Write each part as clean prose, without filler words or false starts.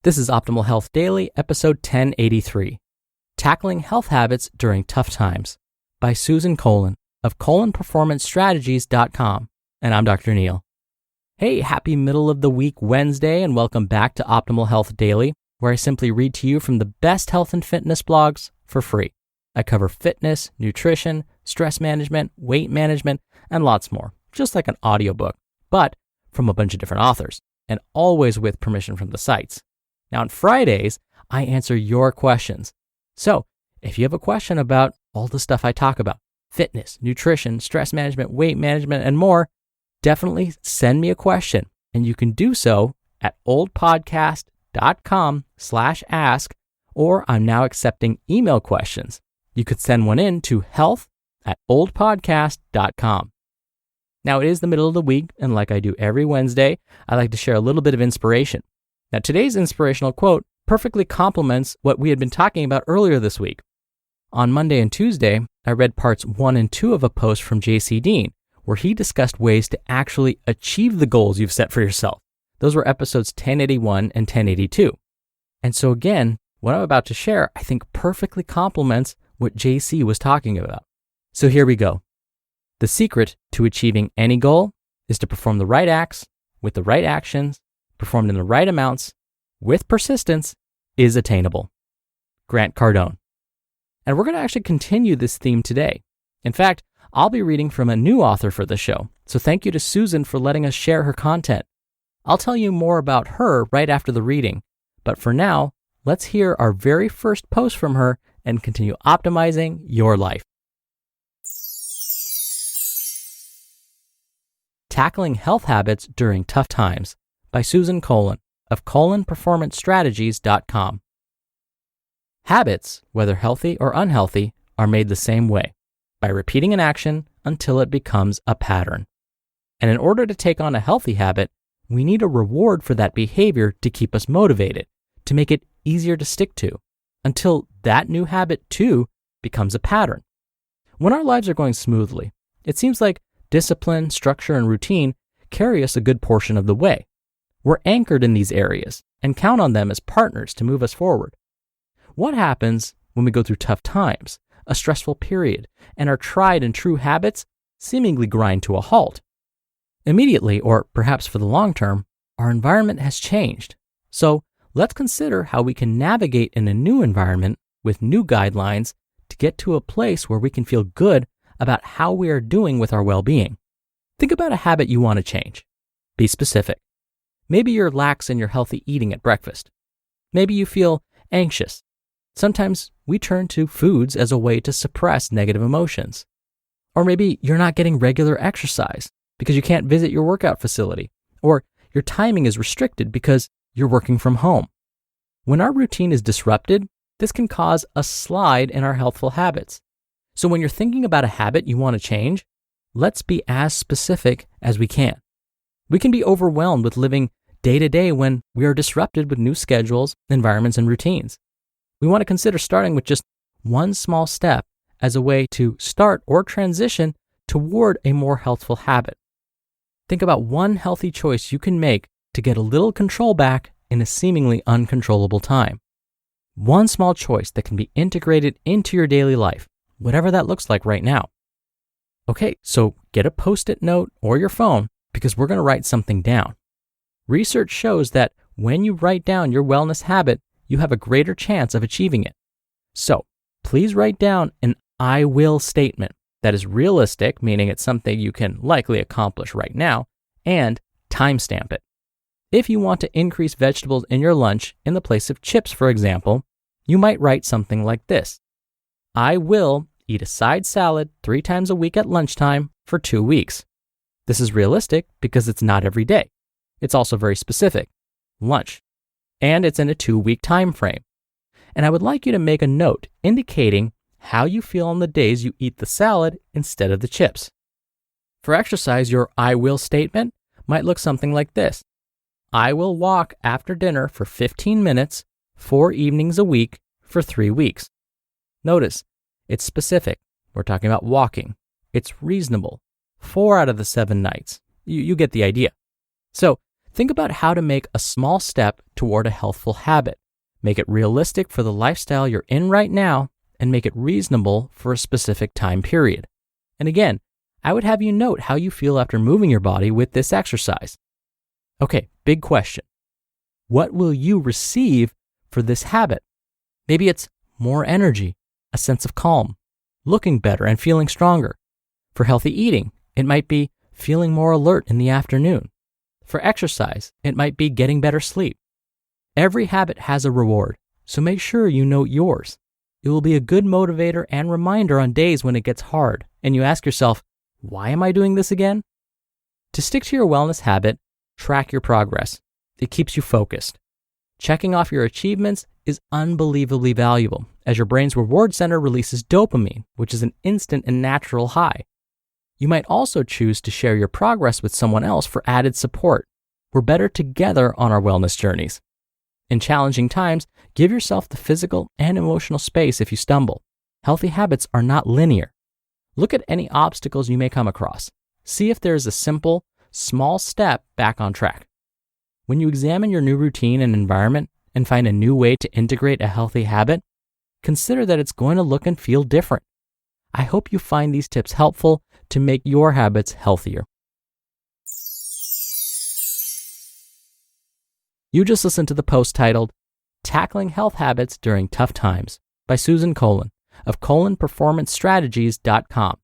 This is Optimal Health Daily, episode 1083, Tackling Health Habits During Tough Times by Susan Kolon of KolonPerformanceStrategies.com, and I'm Dr. Neil. Hey, happy middle of the week Wednesday, and welcome back to Optimal Health Daily, where I simply read to you from the best health and fitness blogs for free. I cover fitness, nutrition, stress management, weight management, and lots more, just like an audiobook, but from a bunch of different authors, and always with permission from the sites. Now, on Fridays, I answer your questions. So, if you have a question about all the stuff I talk about, fitness, nutrition, stress management, weight management, and more, definitely send me a question. And you can do so at oldpodcast.com/ask, or I'm now accepting email questions. You could send one in to health@oldpodcast.com. Now, it is the middle of the week, and like I do every Wednesday, I like to share a little bit of inspiration. Now, today's inspirational quote perfectly complements what we had been talking about earlier this week. On Monday and Tuesday, I read parts 1 and 2 of a post from J.C. Dean, where he discussed ways to actually achieve the goals you've set for yourself. Those were episodes 1081 and 1082. And so again, what I'm about to share, I think perfectly complements what J.C. was talking about. So here we go. The secret to achieving any goal is to perform the right acts with the right actions, performed in the right amounts, with persistence, is attainable. Grant Cardone. And we're going to actually continue this theme today. In fact, I'll be reading from a new author for the show, so thank you to Susan for letting us share her content. I'll tell you more about her right after the reading, but for now, let's hear our very first post from her and continue optimizing your life. Tackling Health Habits During Tough Times by Susan Kolon of KolonPerformanceStrategies.com. Habits, whether healthy or unhealthy, are made the same way, by repeating an action until it becomes a pattern. And in order to take on a healthy habit, we need a reward for that behavior to keep us motivated, to make it easier to stick to, until that new habit too becomes a pattern. When our lives are going smoothly, it seems like discipline, structure, and routine carry us a good portion of the way. We're anchored in these areas and count on them as partners to move us forward. What happens when we go through tough times, a stressful period, and our tried and true habits seemingly grind to a halt? Immediately, or perhaps for the long term, our environment has changed. So let's consider how we can navigate in a new environment with new guidelines to get to a place where we can feel good about how we are doing with our well-being. Think about a habit you want to change. Be specific. Maybe you're lax in your healthy eating at breakfast. Maybe you feel anxious. Sometimes we turn to foods as a way to suppress negative emotions. Or maybe you're not getting regular exercise because you can't visit your workout facility, or your timing is restricted because you're working from home. When our routine is disrupted, this can cause a slide in our healthful habits. So when you're thinking about a habit you want to change, let's be as specific as we can. We can be overwhelmed with living day to day when we are disrupted with new schedules, environments, and routines. We want to consider starting with just one small step as a way to start or transition toward a more healthful habit. Think about one healthy choice you can make to get a little control back in a seemingly uncontrollable time. One small choice that can be integrated into your daily life, whatever that looks like right now. Okay, so get a Post-it note or your phone because we're going to write something down. Research shows that when you write down your wellness habit, you have a greater chance of achieving it. So please write down an I will statement that is realistic, meaning it's something you can likely accomplish right now, and timestamp it. If you want to increase vegetables in your lunch in the place of chips, for example, you might write something like this. I will eat a side salad 3 times a week at lunchtime for 2 weeks. This is realistic because it's not every day. It's also very specific, lunch, and it's in a 2-week time frame. And I would like you to make a note indicating how you feel on the days you eat the salad instead of the chips. For exercise, your I will statement might look something like this. I will walk after dinner for 15 minutes, 4 evenings a week for 3 weeks. Notice, it's specific. We're talking about walking. It's reasonable. 4 out of the 7 nights. You get the idea. So Think about how to make a small step toward a healthful habit. Make it realistic for the lifestyle you're in right now, and make it reasonable for a specific time period. And again, I would have you note how you feel after moving your body with this exercise. Okay, big question. What will you receive for this habit? Maybe it's more energy, a sense of calm, looking better and feeling stronger. For healthy eating, it might be feeling more alert in the afternoon. For exercise, it might be getting better sleep. Every habit has a reward, so make sure you note yours. It will be a good motivator and reminder on days when it gets hard and you ask yourself, why am I doing this again? To stick to your wellness habit, track your progress. It keeps you focused. Checking off your achievements is unbelievably valuable as your brain's reward center releases dopamine, which is an instant and natural high. You might also choose to share your progress with someone else for added support. We're better together on our wellness journeys. In challenging times, give yourself the physical and emotional space if you stumble. Healthy habits are not linear. Look at any obstacles you may come across. See if there is a simple, small step back on track. When you examine your new routine and environment and find a new way to integrate a healthy habit, consider that it's going to look and feel different. I hope you find these tips helpful to make your habits healthier. You just listened to the post titled, Tackling Health Habits During Tough Times by Susan Kolon of KolonPerformanceStrategies.com.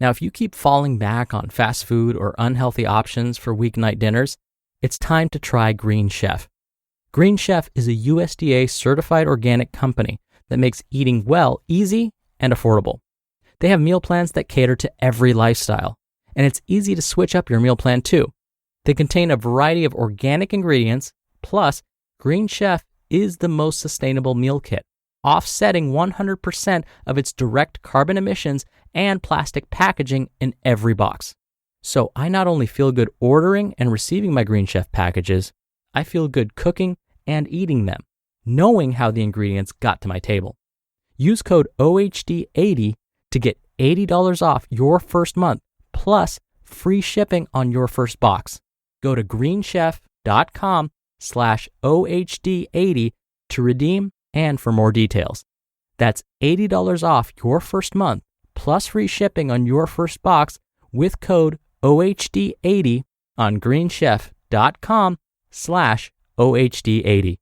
Now, if you keep falling back on fast food or unhealthy options for weeknight dinners, it's time to try Green Chef. Green Chef is a USDA certified organic company that makes eating well easy and affordable. They have meal plans that cater to every lifestyle, and it's easy to switch up your meal plan too. They contain a variety of organic ingredients, plus Green Chef is the most sustainable meal kit, offsetting 100% of its direct carbon emissions and plastic packaging in every box. So I not only feel good ordering and receiving my Green Chef packages, I feel good cooking and eating them, knowing how the ingredients got to my table. Use code OHD80 to get $80 off your first month, plus free shipping on your first box. Go to greenchef.com/OHD80 to redeem and for more details. That's $80 off your first month, plus free shipping on your first box with code OHD80 on greenchef.com/OHD80.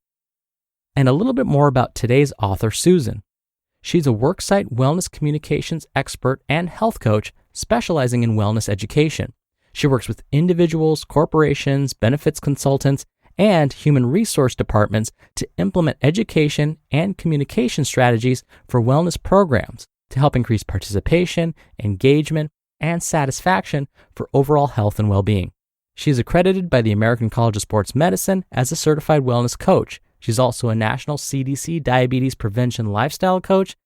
And a little bit more about today's author, Susan. She's a worksite wellness communications expert and health coach specializing in wellness education. She works with individuals, corporations, benefits consultants, and human resource departments to implement education and communication strategies for wellness programs to help increase participation, engagement, and satisfaction for overall health and well-being. She is accredited by the American College of Sports Medicine as a certified wellness coach. She's also a national CDC diabetes prevention lifestyle coach.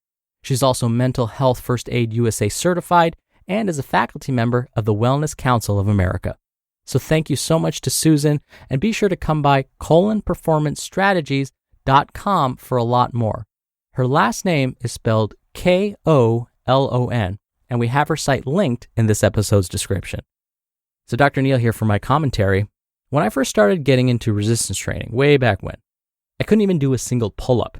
She's also Mental Health First Aid USA certified and is a faculty member of the Wellness Council of America. So thank you so much to Susan, and be sure to come by KolonPerformanceStrategies.com for a lot more. Her last name is spelled Kolon, and we have her site linked in this episode's description. So Dr. Neal here for my commentary. When I first started getting into resistance training, way back when, I couldn't even do a single pull-up.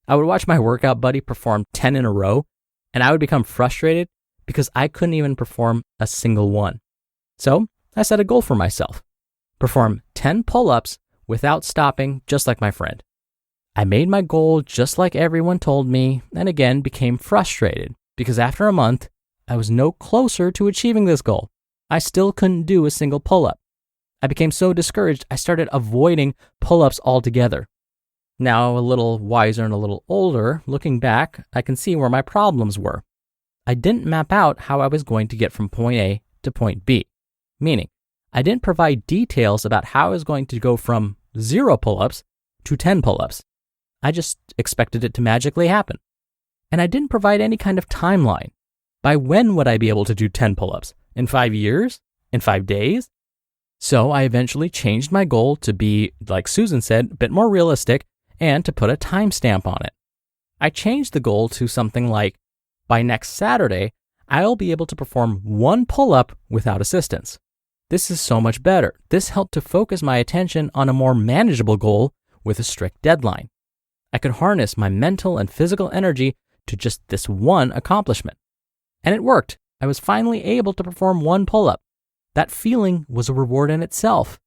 I would watch my workout buddy perform 10 in a row, and I would become frustrated because I couldn't even perform a single one. So I set a goal for myself. Perform 10 pull-ups without stopping, just like my friend. I made my goal just like everyone told me, and again became frustrated because after a month, I was no closer to achieving this goal. I still couldn't do a single pull-up. I became so discouraged, I started avoiding pull-ups altogether. Now, a little wiser and a little older, looking back, I can see where my problems were. I didn't map out how I was going to get from point A to point B, meaning I didn't provide details about how I was going to go from 0 pull-ups to 10 pull-ups. I just expected it to magically happen. And I didn't provide any kind of timeline. By when would I be able to do 10 pull-ups? In 5 years? In 5 days? So I eventually changed my goal to be, like Susan said, a bit more realistic and to put a timestamp on it. I changed the goal to something like, by next Saturday, I'll be able to perform 1 pull-up without assistance. This is so much better. This helped to focus my attention on a more manageable goal with a strict deadline. I could harness my mental and physical energy to just this one accomplishment. And it worked. I was finally able to perform one pull-up. That feeling was a reward in itself.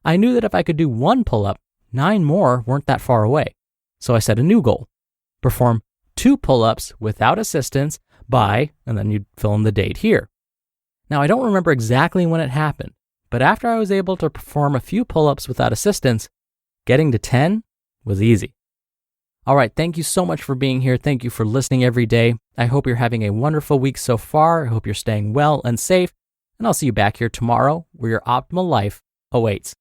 I knew that if I could do one pull-up, 9 more weren't that far away. So I set a new goal. Perform 2 pull-ups without assistance by, and then you'd fill in the date here. Now, I don't remember exactly when it happened, but after I was able to perform a few pull-ups without assistance, getting to 10 was easy. All right, thank you so much for being here. Thank you for listening every day. I hope you're having a wonderful week so far. I hope you're staying well and safe, and I'll see you back here tomorrow where your optimal life awaits.